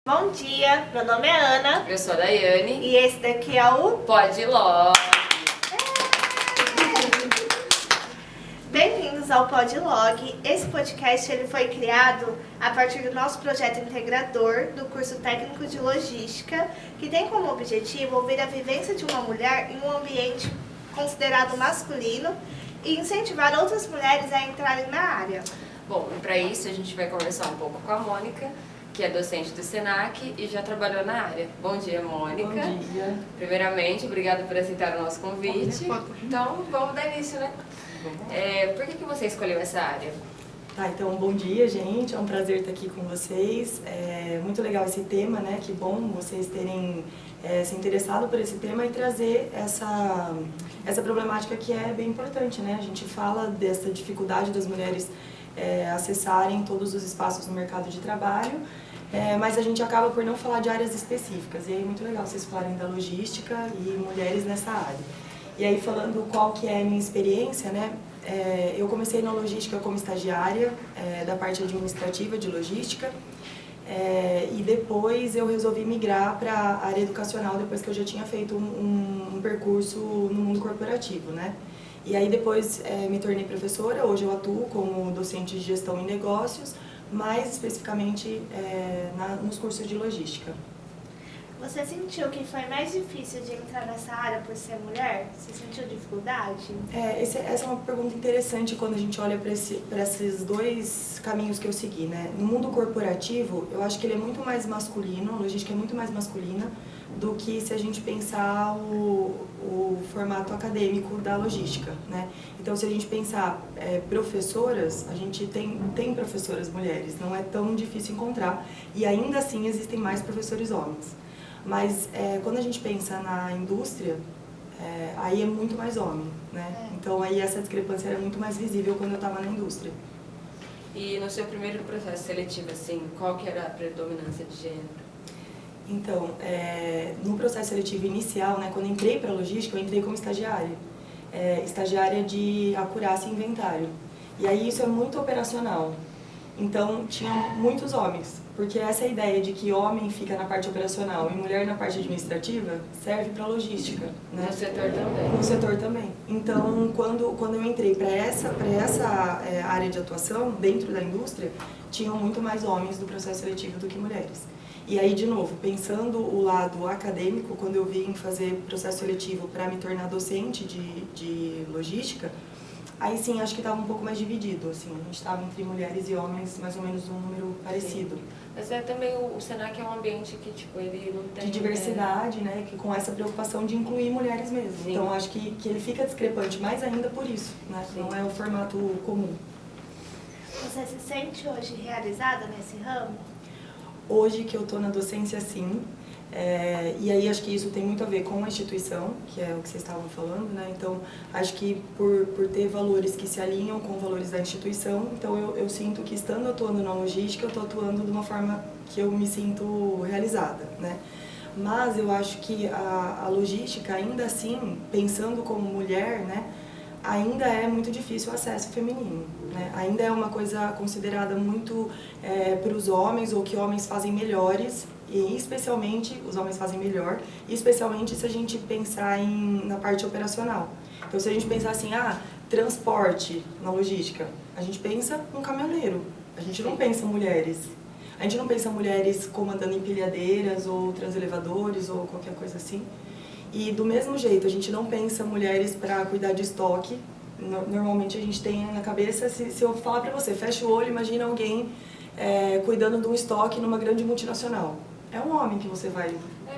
Bom dia, meu nome é Ana. Eu sou a Daiane. E esse daqui é o Pode Log. Bem-vindos ao Podlog. Esse podcast ele foi criado a partir do nosso projeto integrador do curso técnico de logística, que tem como objetivo ouvir a vivência de uma mulher em um ambiente considerado masculino e incentivar outras mulheres a entrarem na área. Bom, e para isso a gente vai conversar um pouco com a Mônica, que é docente do Senac e já trabalhou na área. Bom dia, Mônica. Bom dia. Primeiramente, obrigada por aceitar o nosso convite. Então, vamos dar início, né? Por que você escolheu essa área? Tá, então, bom dia, gente. É um prazer estar aqui com vocês. É muito legal esse tema, né? Que bom vocês terem se interessado por esse tema e trazer essa problemática que é bem importante, né? A gente fala dessa dificuldade das mulheres acessarem todos os espaços no mercado de trabalho, mas a gente acaba por não falar de áreas específicas. E aí é muito legal vocês falarem da logística e mulheres nessa área. E aí falando qual que é a minha experiência, né? Eu comecei na logística como estagiária, da parte administrativa de logística, e depois eu resolvi migrar para a área educacional depois que eu já tinha feito um percurso no mundo corporativo, né? E aí depois me tornei professora, hoje eu atuo como docente de gestão em negócios, mais especificamente nos cursos de logística. Você sentiu que foi mais difícil de entrar nessa área por ser mulher? Você sentiu dificuldade? Essa é uma pergunta interessante quando a gente olha para esses dois caminhos que eu segui, né? No mundo corporativo, eu acho que ele é muito mais masculino, a logística é muito mais masculina do que se a gente pensar o formato acadêmico da logística, né? Então, se a gente pensar professoras, a gente tem professoras mulheres, não é tão difícil encontrar, e ainda assim existem mais professores homens. Mas quando a gente pensa na indústria, aí é muito mais homem, né? Então aí essa discrepância era muito mais visível quando eu estava na indústria. E no seu primeiro processo seletivo, assim, qual que era a predominância de gênero? Então, no processo seletivo inicial, né, quando eu entrei para a logística, eu entrei como estagiária. Estagiária de acurácia e inventário. E aí isso é muito operacional. Então, tinham muitos homens, porque essa ideia de que homem fica na parte operacional e mulher na parte administrativa serve para logística, né? No setor também. No setor também. Então, quando eu entrei para essa área de atuação, dentro da indústria, tinham muito mais homens do processo seletivo do que mulheres. E aí, de novo, pensando o lado acadêmico, quando eu vim fazer processo seletivo para me tornar docente de logística, aí sim, acho que estava um pouco mais dividido, assim, a gente estava entre mulheres e homens, mais ou menos um número parecido. Sim. Mas também o Senac é um ambiente que, tipo, ele não tem... De diversidade, né, que com essa preocupação de incluir mulheres mesmo. Sim. Então, acho que ele fica discrepante mais ainda por isso, né, Sim. não é o formato comum. Você se sente hoje realizada nesse ramo? Hoje que eu estou na docência, sim. E aí acho que isso tem muito a ver com a instituição, que é o que vocês estavam falando, né? Então, acho que por ter valores que se alinham com valores da instituição, então eu sinto que estando atuando na logística, eu estou atuando de uma forma que eu me sinto realizada, né? Mas eu acho que a logística, ainda assim, pensando como mulher, né? Ainda é muito difícil o acesso feminino, né? Ainda é uma coisa considerada muito para os homens, ou que homens fazem melhores, e especialmente, os homens fazem melhor, e especialmente se a gente pensar na parte operacional. Então, se a gente pensar assim, transporte na logística, a gente pensa um caminhoneiro, a gente não pensa mulheres. A gente não pensa mulheres comandando empilhadeiras, ou transelevadores, ou qualquer coisa assim. E do mesmo jeito, a gente não pensa mulheres para cuidar de estoque. Normalmente a gente tem na cabeça, se eu falar para você, fecha o olho, imagina alguém cuidando de um estoque numa grande multinacional. É um homem que você vai...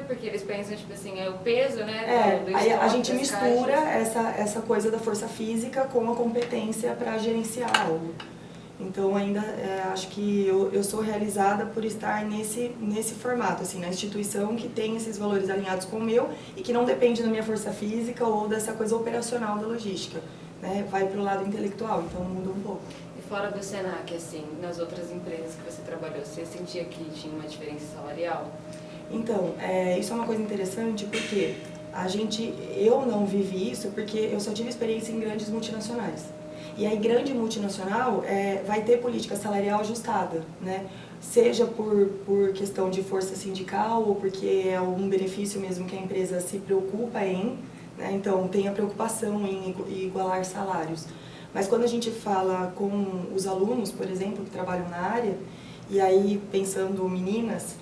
porque eles pensam, tipo assim, o peso, né, do aí estoque, a gente mistura caixas. essa coisa da força física com a competência para gerenciar algo. Então, ainda acho que eu sou realizada por estar nesse formato, assim, na instituição que tem esses valores alinhados com o meu e que não depende da minha força física ou dessa coisa operacional da logística, né? Vai para o lado intelectual, então muda um pouco. E fora do Senac, assim, nas outras empresas que você trabalhou, você sentia que tinha uma diferença salarial? Então, isso é uma coisa interessante porque eu não vivi isso porque eu só tive experiência em grandes multinacionais. E aí, grande multinacional vai ter política salarial ajustada, né? Seja por questão de força sindical ou porque é algum benefício mesmo que a empresa se preocupa em, né? Então, tem a preocupação em igualar salários. Mas quando a gente fala com os alunos, por exemplo, que trabalham na área, e aí pensando meninas,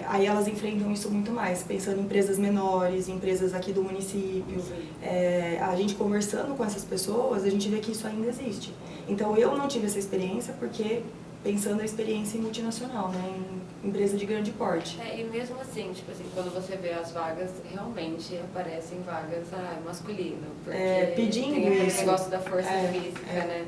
aí elas enfrentam isso muito mais, pensando em empresas menores, empresas aqui do município. A gente conversando com essas pessoas, a gente vê que isso ainda existe. Então eu não tive essa experiência porque pensando a experiência em multinacional, né, em empresa de grande porte. E mesmo assim, tipo assim, quando você vê as vagas, realmente aparecem vagas masculino, porque pedindo tem aquele isso. negócio da força física, né?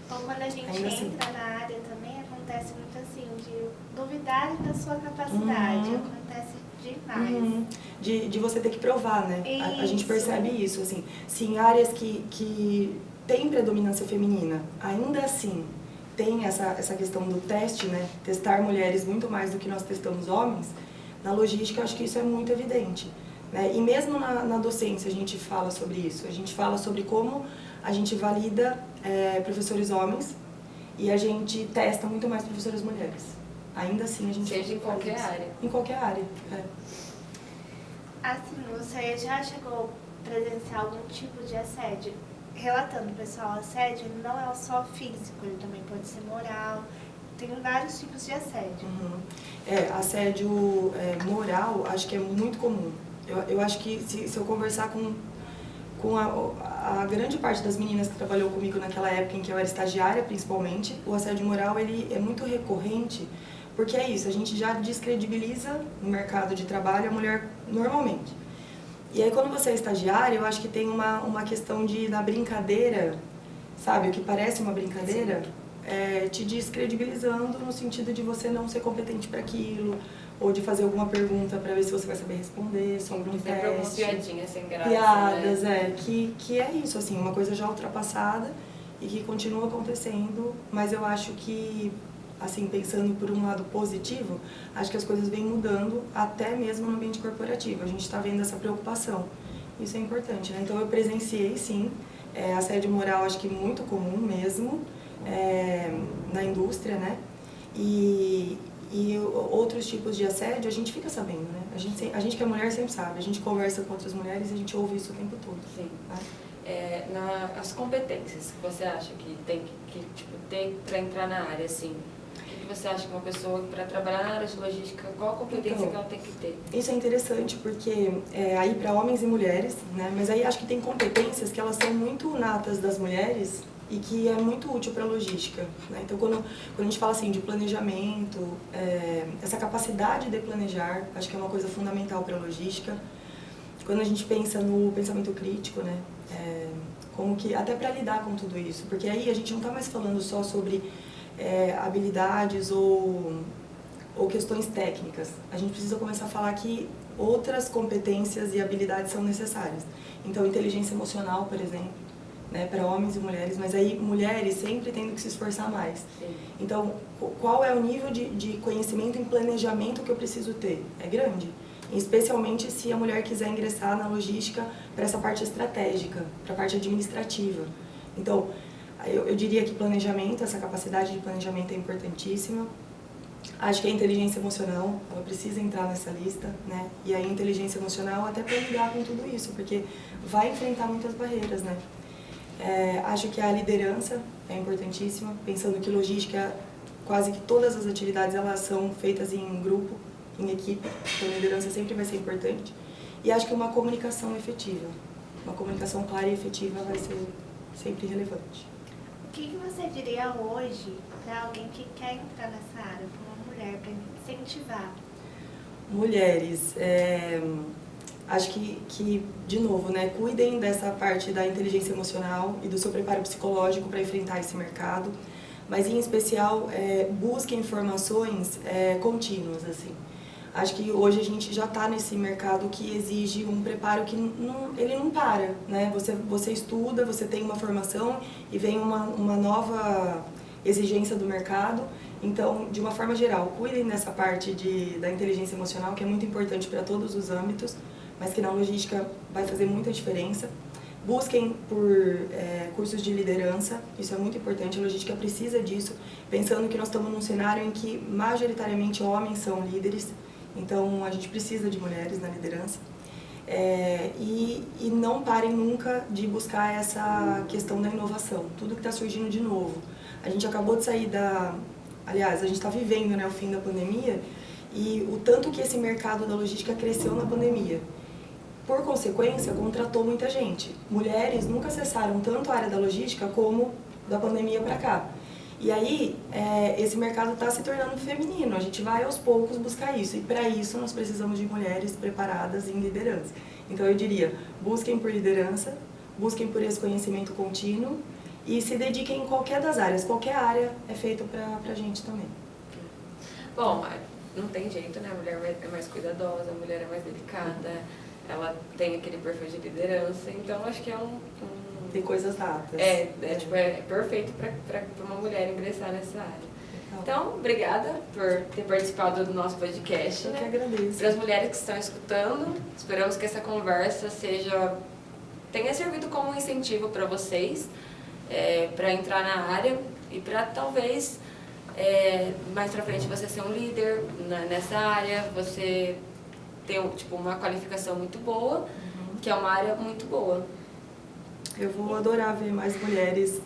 Ou quando a gente ainda entra assim. na área também, acontece muito assim, de duvidarem da sua capacidade, acontece demais. De você ter que provar, né? A gente Isso. percebe isso, assim. Se em áreas que tem predominância feminina, ainda assim tem essa questão do teste, né? Testar mulheres muito mais do que nós testamos homens, na logística eu acho que isso é muito evidente, né? E mesmo na docência a gente fala sobre isso, a gente fala sobre como a gente valida professores homens e a gente testa muito mais professoras mulheres. Ainda assim a gente... Seja em qualquer área. Em qualquer área, Assim, você já chegou a presenciar algum tipo de assédio? Relatando, pessoal, assédio não é só físico, ele também pode ser moral. Tem vários tipos de assédio. Assédio moral, acho que é muito comum. Eu acho que se eu conversar com a grande parte das meninas que trabalhou comigo naquela época em que eu era estagiária, principalmente, o assédio moral ele é muito recorrente, porque é isso, a gente já descredibiliza no mercado de trabalho a mulher normalmente. E aí quando você é estagiária, eu acho que tem uma questão na brincadeira, sabe, o que parece uma brincadeira, te descredibilizando no sentido de você não ser competente para aquilo, ou de fazer alguma pergunta para ver se você vai saber responder sobre um Sempre algumas teste. piadinhas sem graça, Piadas, né? que é isso, assim, uma coisa já ultrapassada e que continua acontecendo, mas eu acho que, assim, pensando por um lado positivo, acho que as coisas vêm mudando até mesmo no ambiente corporativo. A gente está vendo essa preocupação. Isso é importante, né? Então eu presenciei, sim, assédio moral, acho que muito comum mesmo, na indústria, né? E outros tipos de assédio a gente fica sabendo, né? A gente que é mulher sempre sabe, a gente conversa com outras mulheres e a gente ouve isso o tempo todo. Sim. Tá? As competências que você acha que tem tem para entrar na área, assim, o que você acha que uma pessoa, para trabalhar na área de logística, qual a competência que ela tem que ter? Isso é interessante porque aí para homens e mulheres, né? Mas aí acho que tem competências que elas são muito natas das mulheres e que é muito útil para a logística, né? Então, quando a gente fala assim de planejamento, essa capacidade de planejar, acho que é uma coisa fundamental para a logística. Quando a gente pensa no pensamento crítico, né? Como que, até para lidar com tudo isso, porque aí a gente não está mais falando só sobre habilidades ou questões técnicas. A gente precisa começar a falar que outras competências e habilidades são necessárias. Então, inteligência emocional, por exemplo, né, para homens e mulheres, mas aí mulheres sempre tendo que se esforçar mais. Sim. Então, qual é o nível de conhecimento em planejamento que eu preciso ter? É grande. Especialmente se a mulher quiser ingressar na logística para essa parte estratégica, para a parte administrativa. Então, eu diria que planejamento, essa capacidade de planejamento é importantíssima. Acho que a inteligência emocional, ela precisa entrar nessa lista, né? E a inteligência emocional até para lidar com tudo isso, porque vai enfrentar muitas barreiras, né? Acho que a liderança é importantíssima, pensando que logística, quase que todas as atividades elas são feitas em grupo, em equipe, então a liderança sempre vai ser importante. E acho que uma comunicação efetiva, uma comunicação clara e efetiva vai ser sempre relevante. O que você diria hoje para alguém que quer entrar nessa área, para uma mulher, para incentivar? Mulheres, acho que, de novo, né, cuidem dessa parte da inteligência emocional e do seu preparo psicológico para enfrentar esse mercado, mas em especial busquem informações contínuas, assim. Acho que hoje a gente já está nesse mercado que exige um preparo que ele não para, né? Você estuda, você tem uma formação e vem uma nova exigência do mercado. Então, de uma forma geral, cuidem dessa parte da inteligência emocional, que é muito importante para todos os âmbitos, mas que na logística vai fazer muita diferença. Busquem por cursos de liderança, isso é muito importante, a logística precisa disso, pensando que nós estamos num cenário em que majoritariamente homens são líderes, então a gente precisa de mulheres na liderança. E não parem nunca de buscar essa questão da inovação, tudo que está surgindo de novo. A gente acabou de sair aliás, a gente está vivendo, né, o fim da pandemia, e o tanto que esse mercado da logística cresceu na pandemia. Por consequência, contratou muita gente. Mulheres nunca acessaram tanto a área da logística como da pandemia para cá. E aí, esse mercado está se tornando feminino, a gente vai aos poucos buscar isso. E para isso, nós precisamos de mulheres preparadas em liderança. Então, eu diria, busquem por liderança, busquem por esse conhecimento contínuo e se dediquem em qualquer das áreas. Qualquer área é feita para a gente também. Bom, não tem jeito, né? A mulher é mais cuidadosa, a mulher é mais delicada, ela tem aquele perfil de liderança, então acho que é Tem coisas natas. Tipo, é perfeito para uma mulher ingressar nessa área. Então, obrigada por ter participado do nosso podcast. Eu né? que agradeço. Para as mulheres que estão escutando, esperamos que essa conversa tenha servido como um incentivo para vocês, para entrar na área e para talvez mais para frente você ser um líder nessa área, você ter uma qualificação muito boa, que é uma área muito boa. Eu vou adorar ver mais mulheres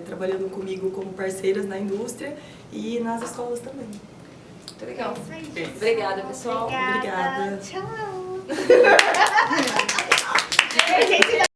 trabalhando comigo como parceiras na indústria e nas escolas também. Muito legal. É isso aí, Obrigada, pessoal. Obrigada. Tchau. Gente,